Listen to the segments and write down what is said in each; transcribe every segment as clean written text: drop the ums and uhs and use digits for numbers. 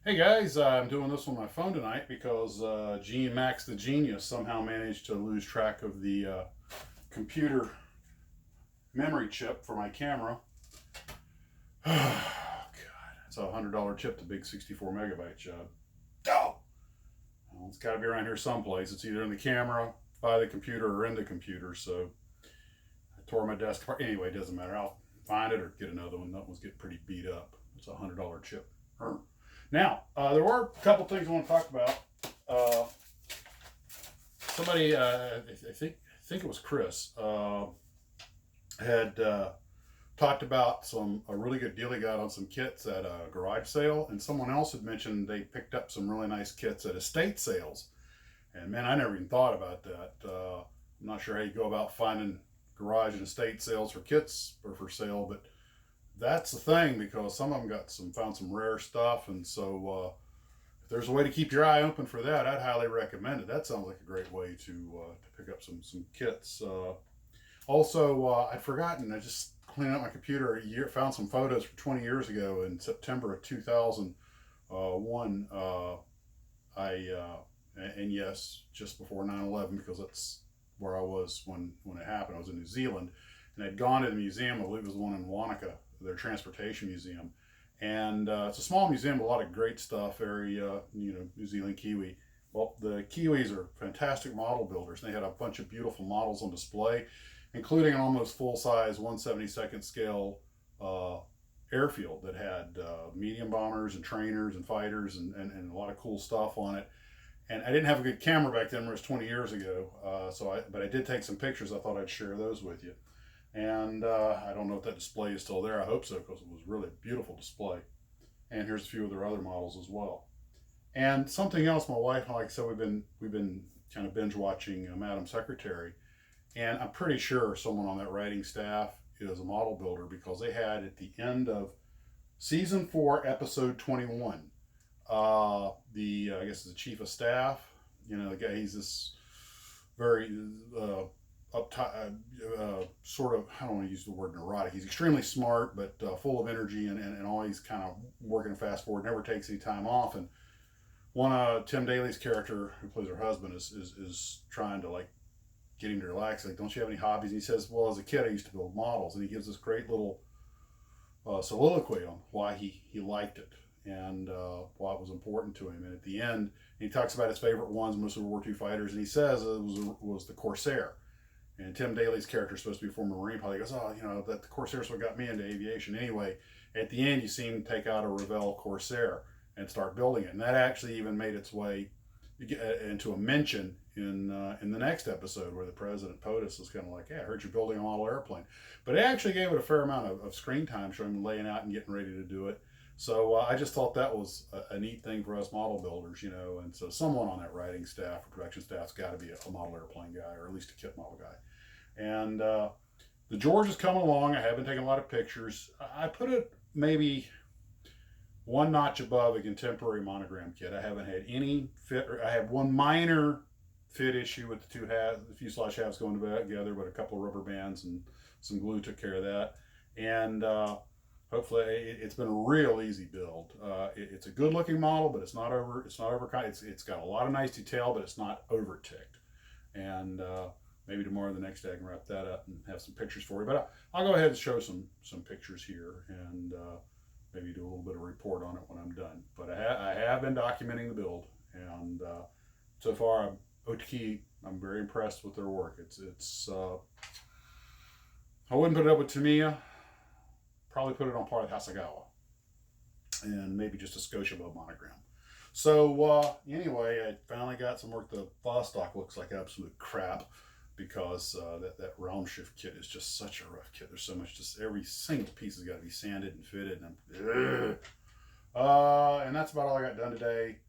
Hey guys, I'm doing this on my phone tonight because Gene Max the Genius somehow managed to lose track of the computer memory chip for my camera. Oh, God, it's a $100 chip, the big 64 megabyte job. Oh! Well, it's got to be around here someplace. It's either in the camera, by the computer, or in the computer. So I tore my desk apart. Anyway, it doesn't matter. I'll find it or get another one. That one's getting pretty beat up. It's a $100 chip. Now, there were a couple things I want to talk about. Uh, somebody, I think it was Chris, had talked about a really good deal he got on some kits at a garage sale, and someone else had mentioned they picked up some really nice kits at estate sales. And man, I never even thought about that. I'm not sure how you go about finding garage and estate sales for kits or for sale, but that's the thing because some of them found some rare stuff, and so if there's a way to keep your eye open for that, I'd highly recommend it. That sounds like a great way to pick up some kits. Also, I'd forgotten. I just cleaned out my computer found some photos from 20 years ago in September of 2001. And yes, just before 9/11, because that's where I was when it happened. I was in New Zealand, and I'd gone to the museum. I believe it was the one in Wanaka, their transportation museum, and it's a small museum with a lot of great stuff. Very New Zealand Kiwi. Well, the Kiwis are fantastic model builders. And they had a bunch of beautiful models on display, including an almost full size 1/72nd scale uh, airfield that had medium bombers and trainers and fighters and a lot of cool stuff on it. And I didn't have a good camera back then. It was 20 years ago. But I did take some pictures. I thought I'd share those with you. And I don't know if that display is still there. I hope so because it was really a beautiful display. And here's a few of their other models as well. And something else, my wife, like I said, we've been kind of binge watching Madam Secretary, and I'm pretty sure someone on that writing staff is a model builder because they had at the end of season 4, episode 21, the I guess the chief of staff. The guy. He's this very uptight, sort of. I don't want to use the word neurotic. He's extremely smart, but full of energy and always kind of working fast forward. Never takes any time off. And one Tim Daly's character, who plays her husband, is trying to like get him to relax. Like, don't you have any hobbies? And he says, well, as a kid, I used to build models. And he gives this great little soliloquy on why he liked it and why it was important to him. And at the end, he talks about his favorite ones, most of World War II fighters, and he says it was the Corsair. And Tim Daly's character is supposed to be a former Marine pilot. He goes, oh, that the Corsair's what got me into aviation. Anyway, at the end, you see him take out a Revell Corsair and start building it. And that actually even made its way into a mention in the next episode where the president POTUS is kind of like, yeah, I heard you're building a model airplane. But it actually gave it a fair amount of screen time, showing him laying out and getting ready to do it. So I just thought that was a neat thing for us model builders, and so someone on that writing staff or production staff's got to be a model airplane guy or at least a kit model guy. And the George is coming along. I have been taking a lot of pictures. I put it maybe one notch above a contemporary monogram kit. I haven't had any fit. I have one minor fit issue with the fuselage halves going together, but a couple of rubber bands and some glue took care of that. And hopefully, it's been a real easy build. It's a good looking model, but it's not over. It's got a lot of nice detail, but it's not over ticked. And maybe tomorrow, the next day, I can wrap that up and have some pictures for you. But I'll go ahead and show some pictures here and maybe do a little bit of report on it when I'm done. But I have been documenting the build, and so far, I'm very impressed with their work. It's I wouldn't put it up with Tamiya. Probably put it on par with Hasegawa, and maybe just a Scotia above monogram. So anyway, I finally got some work. The Vostok looks like absolute crap because that Realm Shift kit is just such a rough kit. There's so much, just every single piece has got to be sanded and fitted, and that's about all I got done today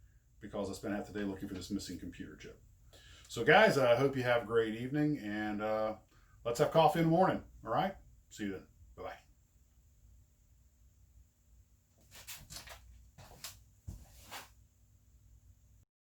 because I spent half the day looking for this missing computer chip. So guys, I hope you have a great evening, and let's have coffee in the morning. All right, see you then.